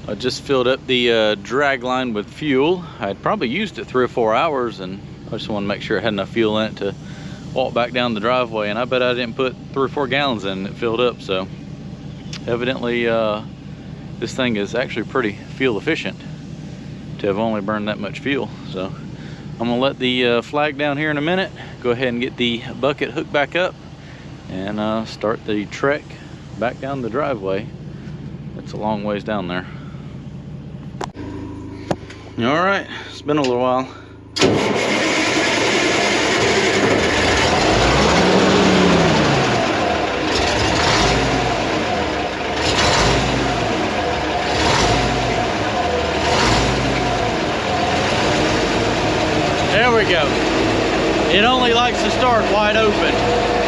I just filled up the Dragline with fuel. I'd probably used it 3 or 4 hours, and I just want to make sure it had enough fuel in it to walk back down the driveway. And I bet I didn't put 3 or 4 gallons in, and it filled up. So evidently this thing is actually pretty fuel efficient to have only burned that much fuel. So I'm gonna let the flag down here in a minute, go ahead and get the bucket hooked back up, and start the trek back down the driveway. It's a long ways down there. All right, it's been a little while. There we go. It only likes to start wide open.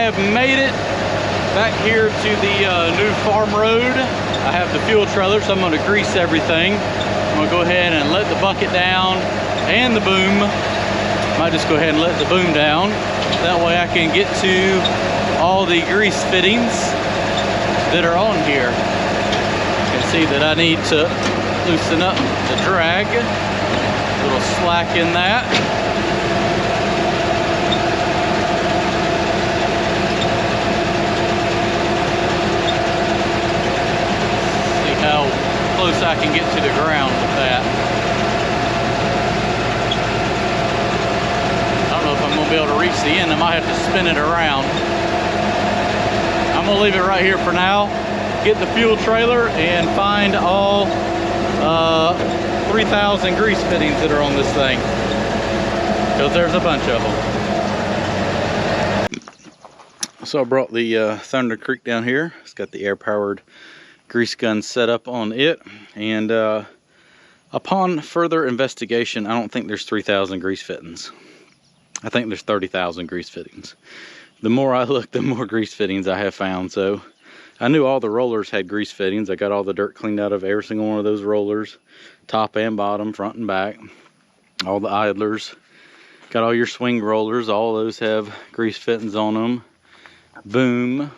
have made it back here to the new farm road. I have the fuel trailer, so I'm going to grease everything. I'm going to go ahead and let the bucket down and the boom. Might just go ahead and let the boom down. That way I can get to all the grease fittings that are on here. You can see that I need to loosen up the drag. A little slack in that. See how close I can get to the ground with that. I don't know if I'm going to be able to reach the end. I might have to spin it around. I'm going to leave it right here for now. Get the fuel trailer and find all 3,000 grease fittings that are on this thing, because there's a bunch of them. So I brought the Thunder Creek down here. It's got the air-powered grease gun set up on it, and upon further investigation, I don't think there's 3,000 grease fittings. I think there's 30,000 grease fittings. The more I look, the more grease fittings I have found. So I knew all the rollers had grease fittings. I got all the dirt cleaned out of every single one of those rollers, top and bottom, front and back. All the idlers, got all your swing rollers, all those have grease fittings on them. Boom,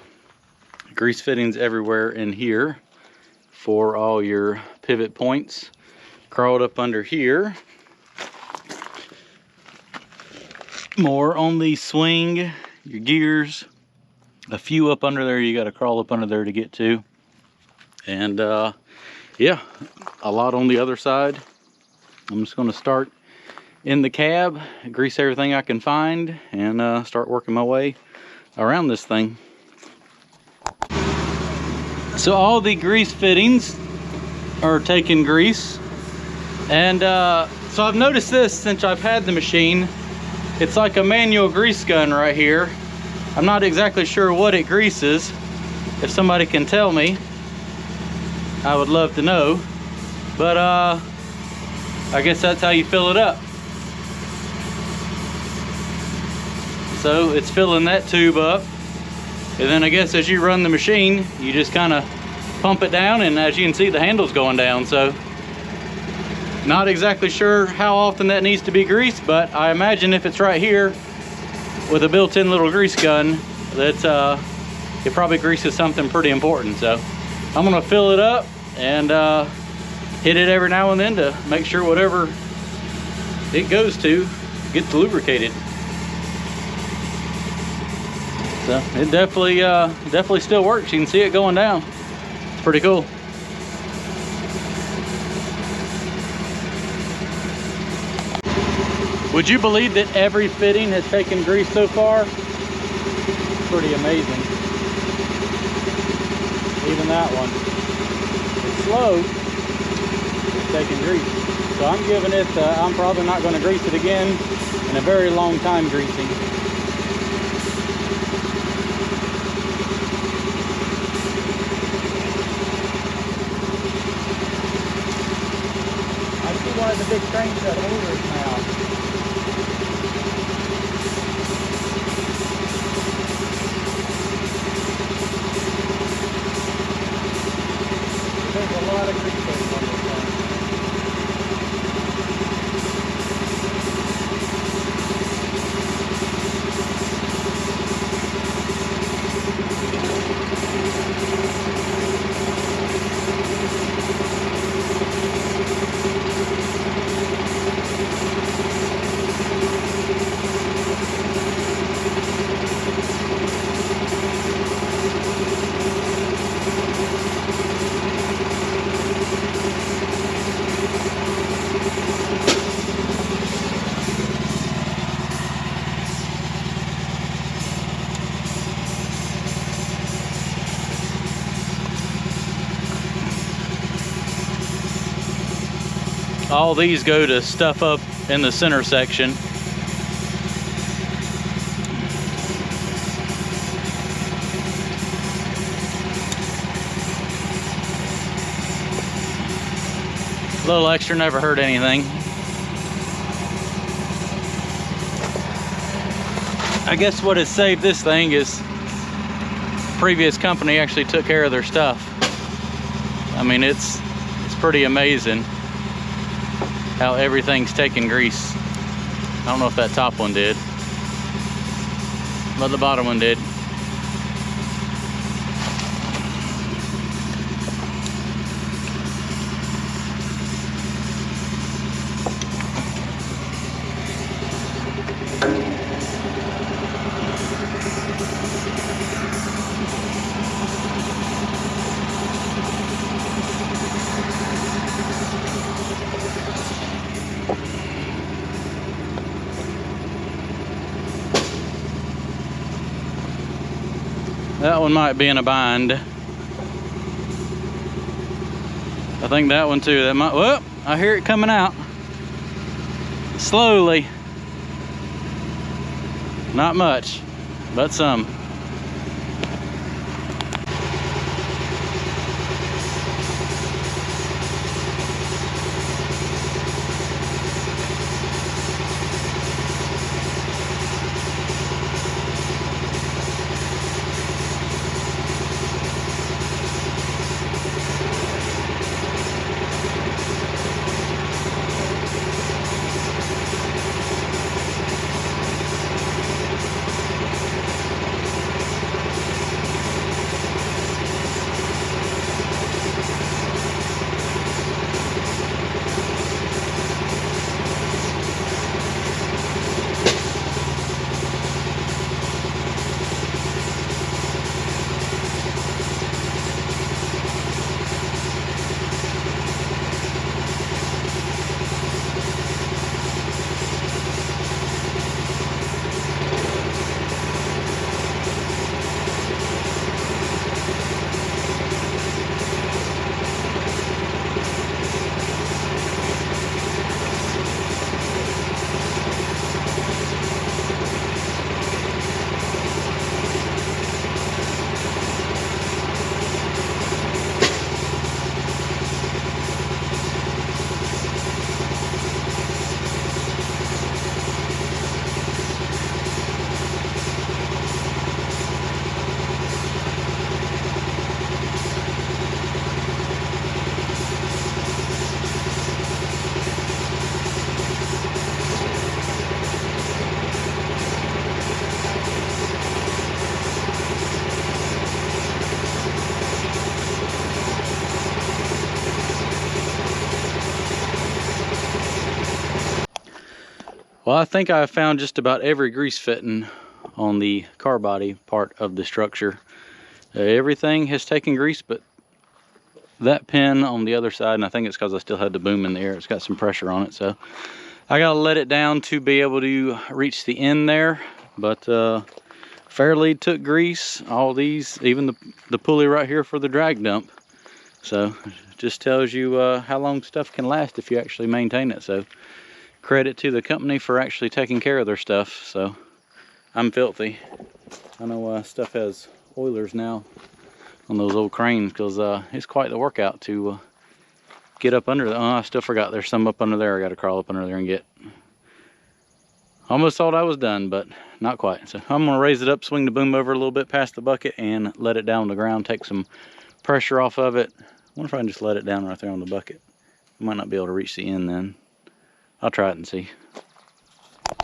grease fittings everywhere in here for all your pivot points. Crawled up under here. More on the swing, your gears, a few up under there you got to crawl up under there to get to. And yeah, a lot on the other side. I'm just going to start in the cab, grease everything I can find, and start working my way around this thing. So all the grease fittings are taking grease, and so I've noticed this since I've had the machine. It's like a manual grease gun right here. I'm not exactly sure what it greases. If somebody can tell me, I would love to know. But I guess that's how you fill it up. So it's filling that tube up, and then I guess as you run the machine, you just kind of pump it down, and as you can see, the handle's going down. So not exactly sure how often that needs to be greased, but I imagine if it's right here with a built-in little grease gun, that it probably greases something pretty important. So I'm gonna fill it up and hit it every now and then to make sure whatever it goes to gets lubricated. So it definitely still works. You can see it going down. It's pretty cool. Would you believe that every fitting has taken grease so far? It's pretty amazing. Even that one. It's slow, it's taking grease. So I'm giving it, I'm probably not going to grease it again in a very long time greasing. I see one of the big trains that holders now. There's a lot of grease on this thing. All these go to stuff up in the center section. A little extra never hurt anything. I guess what has saved this thing is previous company actually took care of their stuff. I mean, it's pretty amazing how everything's taking grease. I don't know if that top one did, but the bottom one did. That one might be in a bind. I think that one too. That might, whoop, I hear it coming out. Slowly. Not much, but some. Well, I think I found just about every grease fitting on the car body part of the structure. Everything has taken grease, but that pin on the other side, and I think it's because I still had the boom in the air, it's got some pressure on it, so I gotta let it down to be able to reach the end there. But fairly took grease, all these, even the pulley right here for the drag dump. So just tells you how long stuff can last if you actually maintain it. So credit to the company for actually taking care of their stuff. So I'm filthy. I know stuff has oilers now on those old cranes, because it's quite the workout to get up under. Oh, I still forgot there's some up under there. I got to crawl up under there and get. Almost thought I was done, but not quite. So I'm gonna raise it up, swing the boom over a little bit past the bucket, and let it down on the ground, take some pressure off of it. I wonder if I can just let it down right there on the bucket. I might not be able to reach the end then. I'll try it and see.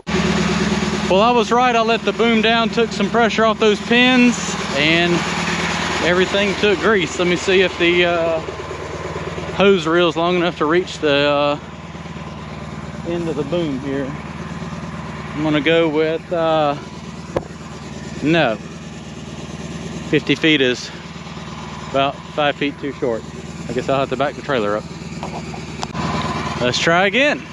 Well, I was right. I let the boom down, took some pressure off those pins, and everything took grease. Let me see if the hose reel is long enough to reach the end of the boom here. I'm gonna go with, no. 50 feet is about 5 feet too short. I guess I'll have to back the trailer up. Let's try again.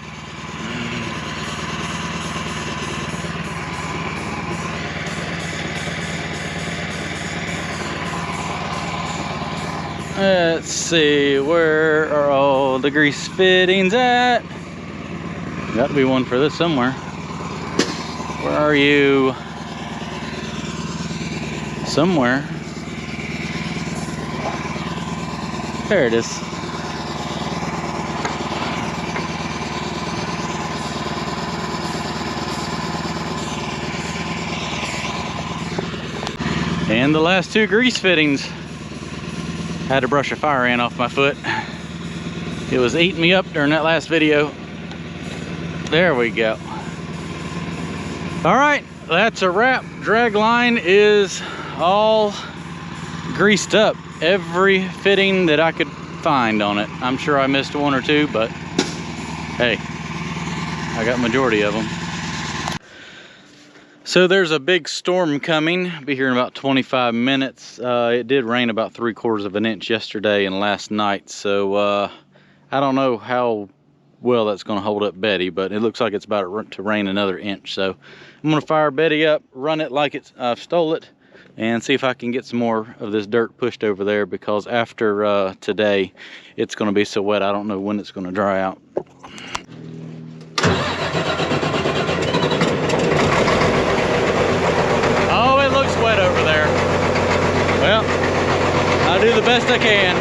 Let's see, where are all the grease fittings at? Got to be one for this somewhere. Where are you? Somewhere. There it is. And the last two grease fittings. Had to brush a fire ant off my foot. It was eating me up during that last video. There we go. All right, that's a wrap. Dragline is all greased up. Every fitting that I could find on it. I'm sure I missed one or two, but hey, I got majority of them. So there's a big storm coming. Be here in about 25 minutes. It did rain about 3/4 of an inch yesterday and last night, so I don't know how well that's going to hold up Betty, but it looks like it's about to rain another inch. So I'm going to fire Betty up, run it like I've stole it, and see if I can get some more of this dirt pushed over there, because after today it's going to be so wet I don't know when it's going to dry out. Oh, it looks wet over there. Well, I'll do the best I can.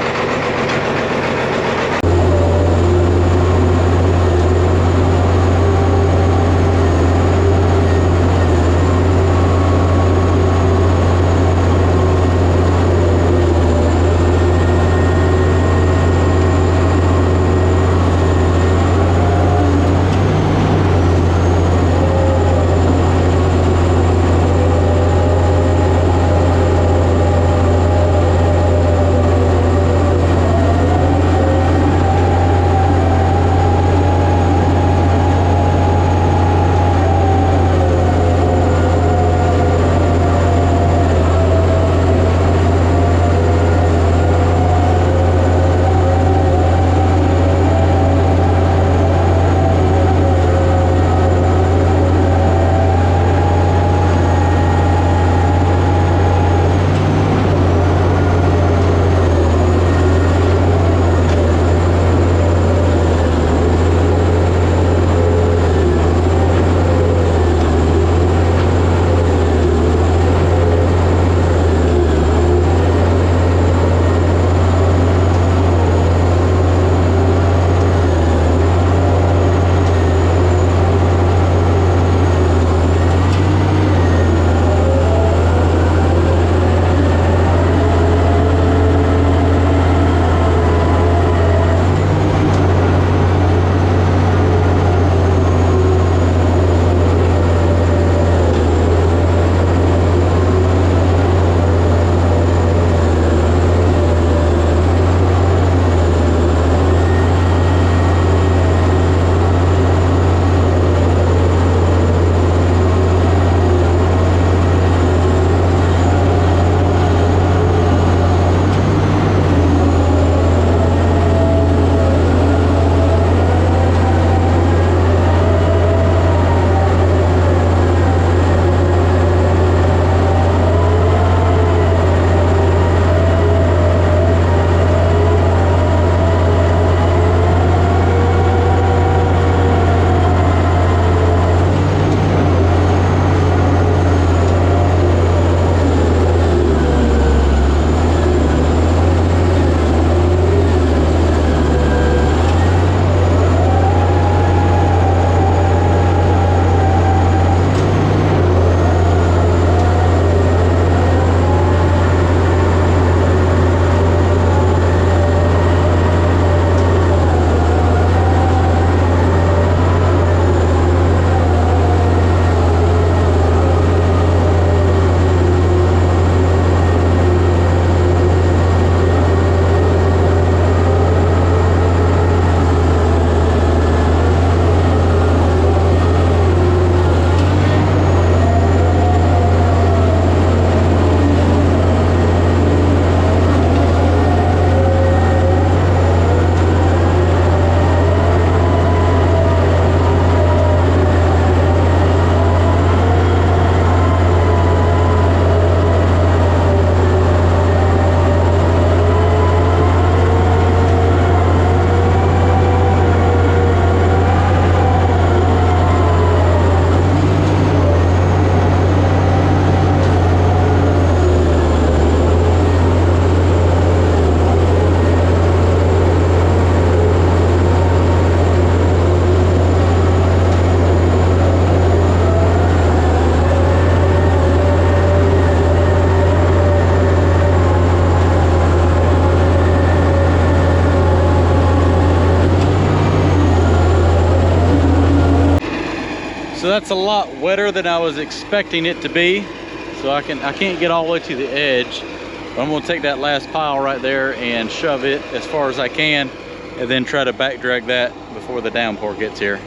that's a lot wetter than I was expecting it to be. So I can't get all the way to the edge. But I'm gonna take that last pile right there and shove it as far as I can, and then try to back drag that before the downpour gets here.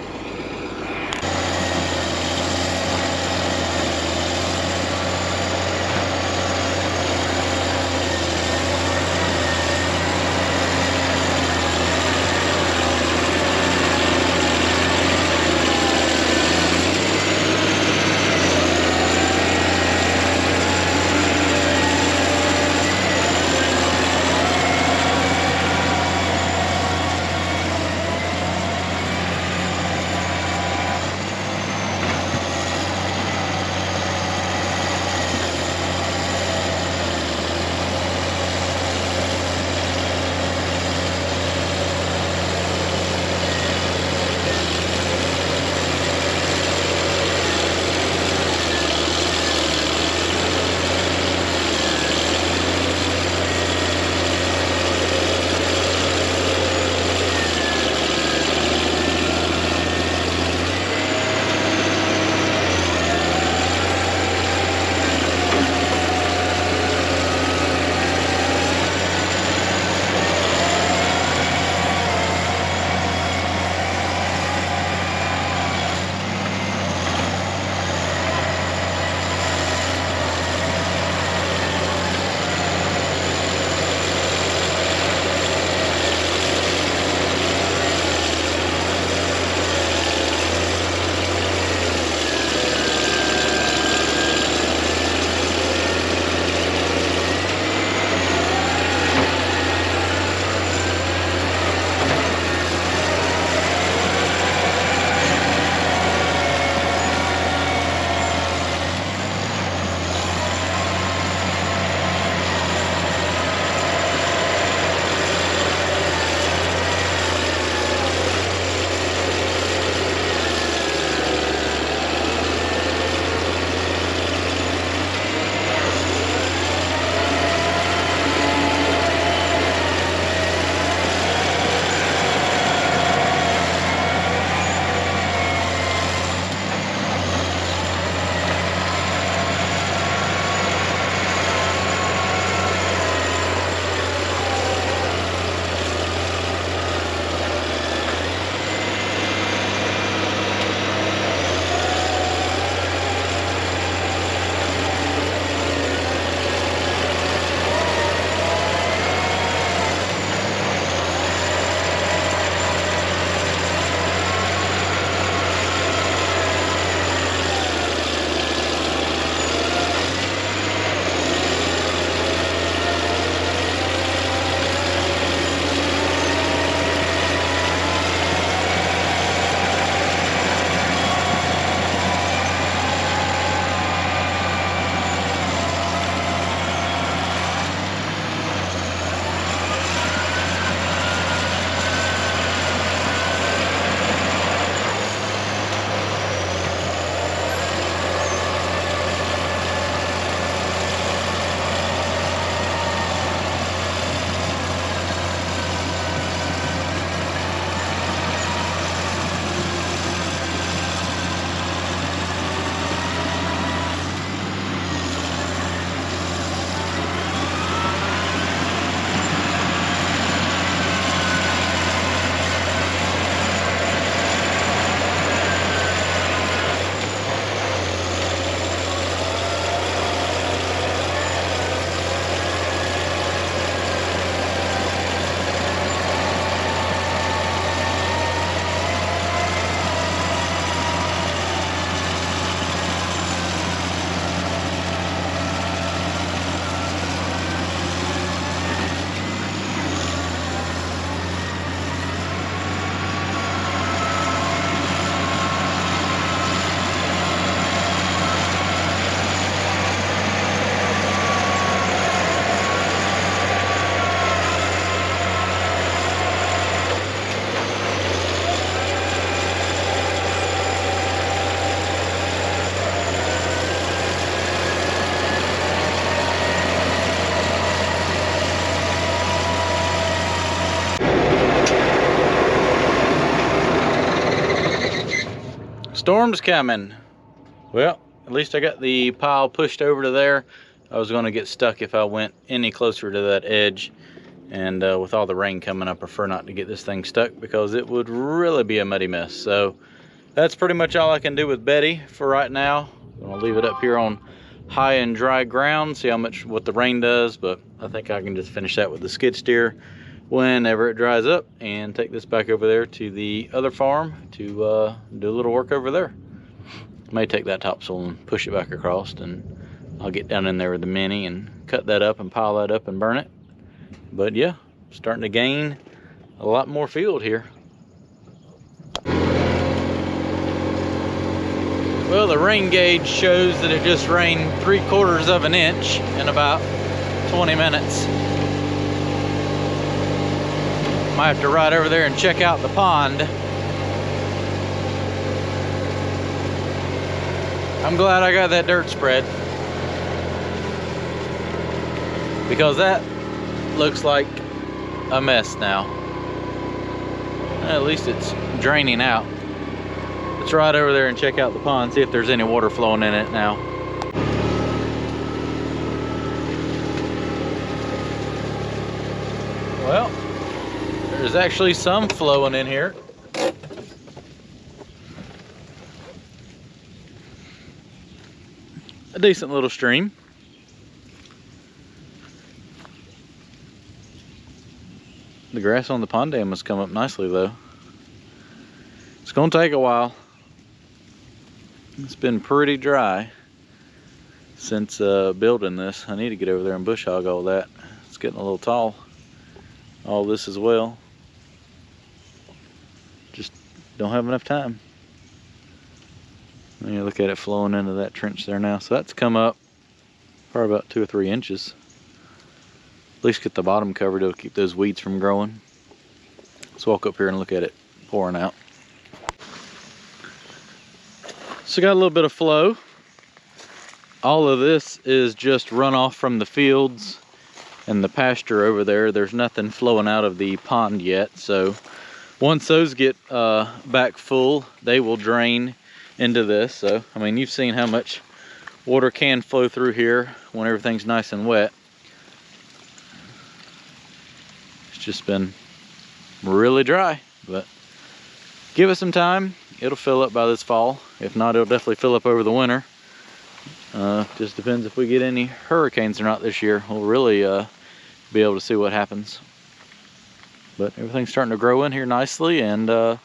Storm's coming. Well, at least I got the pile pushed over to there. I was going to get stuck if I went any closer to that edge. And with all the rain coming, I prefer not to get this thing stuck because it would really be a muddy mess. So that's pretty much all I can do with Betty for right now. I'm going to leave it up here on high and dry ground, see what the rain does. But I think I can just finish that with the skid steer whenever it dries up and take this back over there to the other farm to do a little work over there. May take that topsoil and push it back across, and I'll get down in there with the mini and cut that up and pile that up and burn it. But yeah, starting to gain a lot more field here. Well, the rain gauge shows that it just rained 3/4 of an inch in about 20 minutes. Might have to ride over there and check out the pond. I'm glad I got that dirt spread, because that looks like a mess now. At least it's draining out. Let's ride over there and check out the pond, see if there's any water flowing in it now. Well, there's actually some flowing in here. A decent little stream. The grass on the pond dam has come up nicely though. It's gonna take a while. It's been pretty dry since building this. I need to get over there and bush hog all that. It's getting a little tall. All this as well. Just don't have enough time. And you look at it flowing into that trench there now. So that's come up probably about 2 or 3 inches. At least get the bottom covered. It'll keep those weeds from growing. Let's walk up here and look at it pouring out. So got a little bit of flow. All of this is just runoff from the fields and the pasture over there. There's nothing flowing out of the pond yet. So once those get back full, they will drain into this. So I mean, you've seen how much water can flow through here when everything's nice and wet. It's just been really dry, but give it some time. It'll fill up by this fall. If not, it'll definitely fill up over the winter. Just depends if we get any hurricanes or not this year. We'll really be able to see what happens. But everything's starting to grow in here nicely and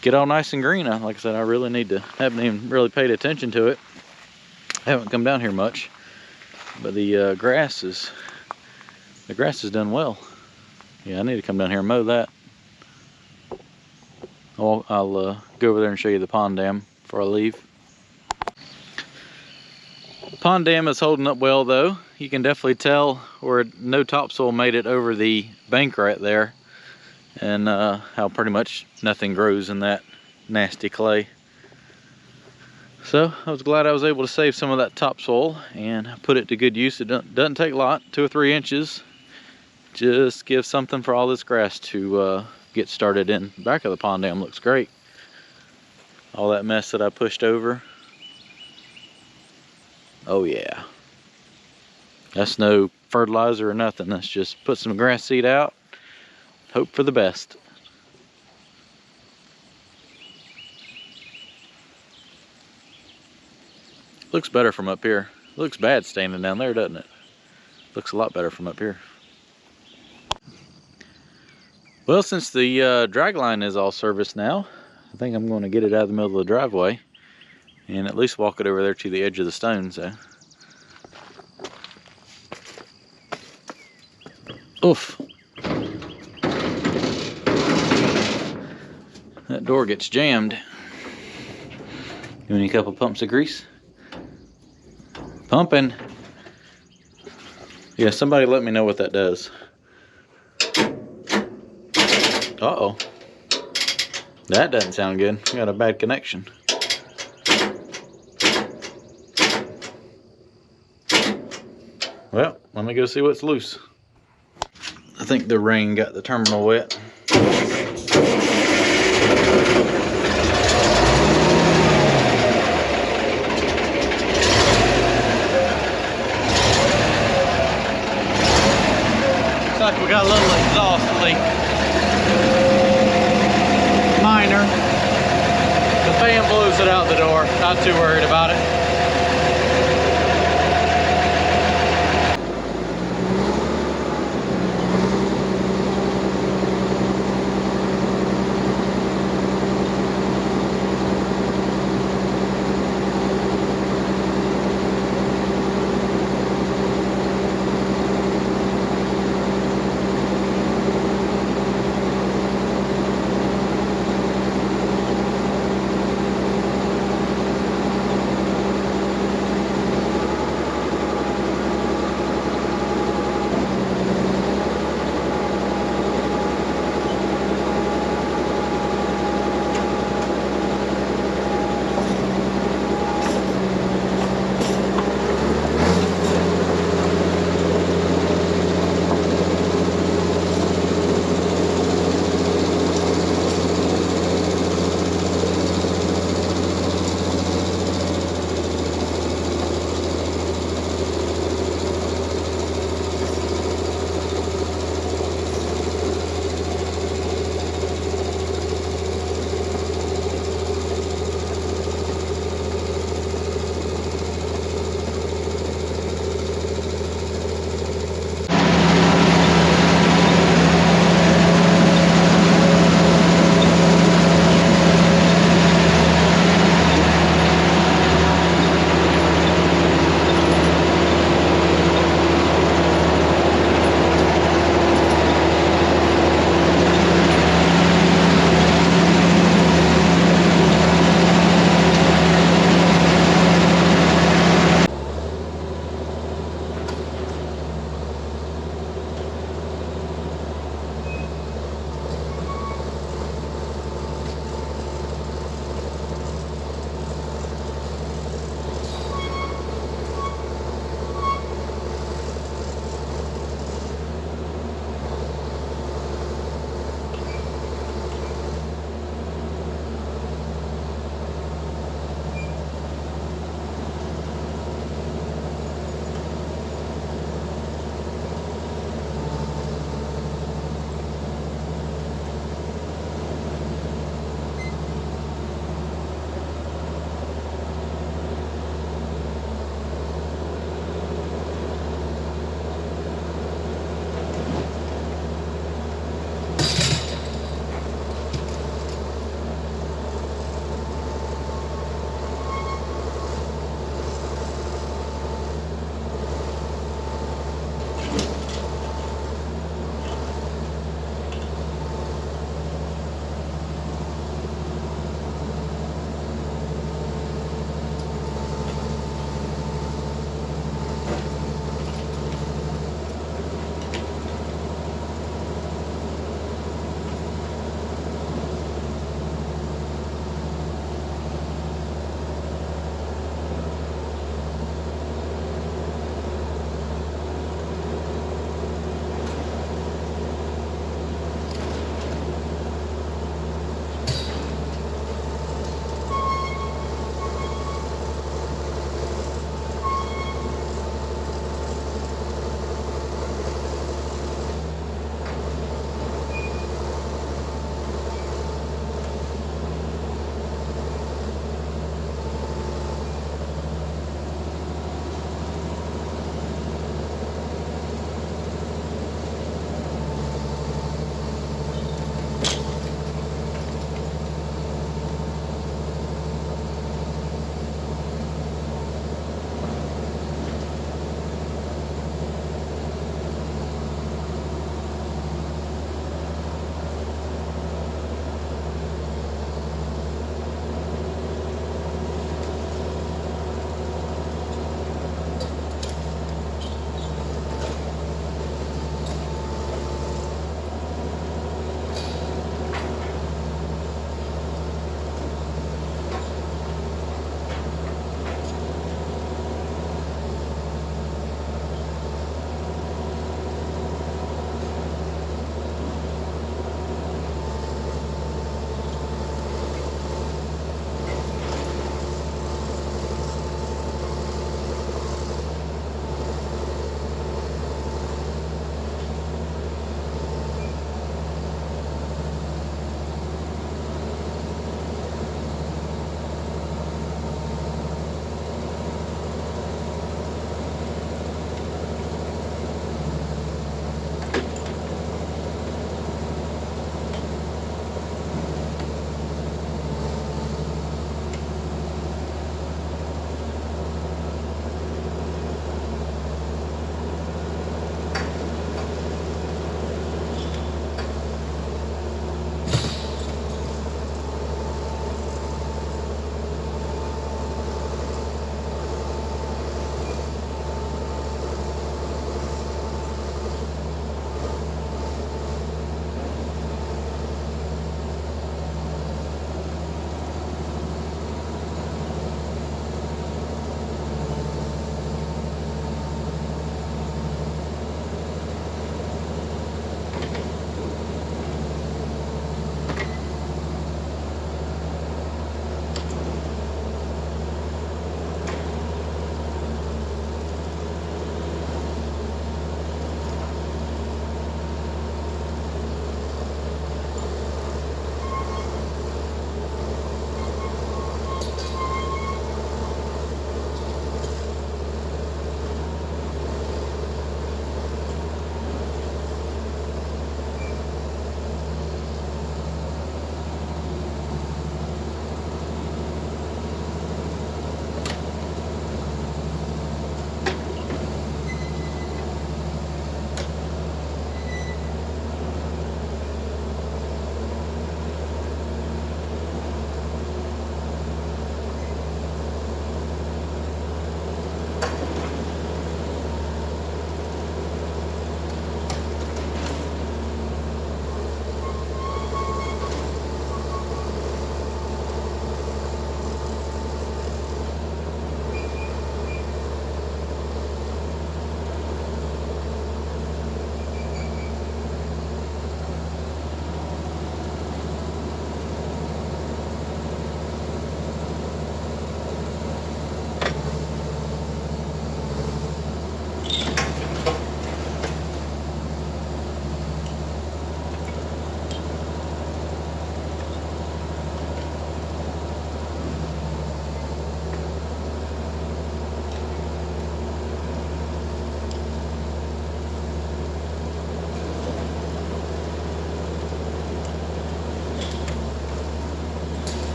get all nice and green. Like I said, I really need to, haven't even really paid attention to it. I haven't come down here much, but the grass is done well. Yeah, I need to come down here and mow that. I'll go over there and show you the pond dam before I leave. The pond dam is holding up well though. You can definitely tell where no topsoil made it over the bank right there, and how pretty much nothing grows in that nasty clay. So I was glad I was able to save some of that topsoil and put it to good use. It doesn't take a lot, 2 or 3 inches. Just give something for all this grass to get started in. The back of the pond dam looks great. All that mess that I pushed over. Oh yeah. That's no fertilizer or nothing. That's just put some grass seed out. Hope for the best. Looks better from up here. Looks bad standing down there, doesn't it? Looks a lot better from up here. Well, since the dragline is all serviced now, I think I'm going to get it out of the middle of the driveway and at least walk it over there to the edge of the stones. Oof. That door gets jammed. You need a couple pumps of grease? Pumping. Yeah, somebody let me know what that does. Uh-oh. That doesn't sound good. We got a bad connection. Well, let me go see what's loose. I think the rain got the terminal wet. we got a little exhaust leak. Minor. The fan blows it out the door. Not too worried about it.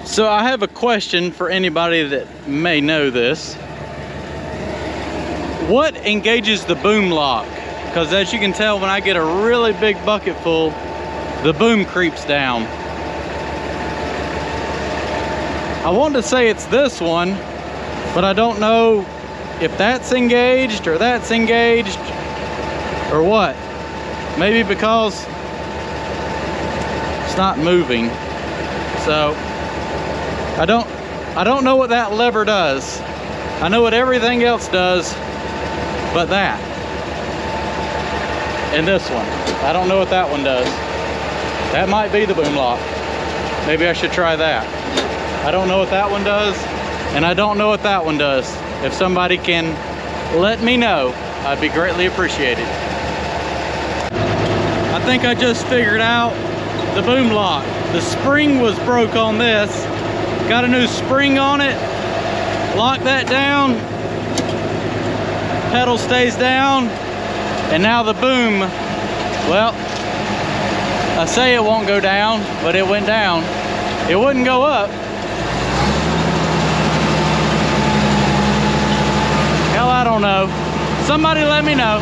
So I have a question for anybody that may know this. What engages the boom lock? Because as you can tell, when I get a really big bucket full, the boom creeps down. I want to say it's this one, but I don't know if that's engaged or that's engaged or what. Maybe because it's not moving. So I don't know what that lever does. I know what everything else does but that. And this one, I don't know what that one does. That might be the boom lock. Maybe I should try that. I don't know what that one does, and I don't know what that one does. If somebody can let me know, I'd be greatly appreciated. I think I just figured out the boom lock. The spring was broke on this. Got a new spring on it. Lock that down. Pedal stays down. And now the boom, well, I say it won't go down, but it went down. It wouldn't go up. Hell, I don't know. Somebody let me know.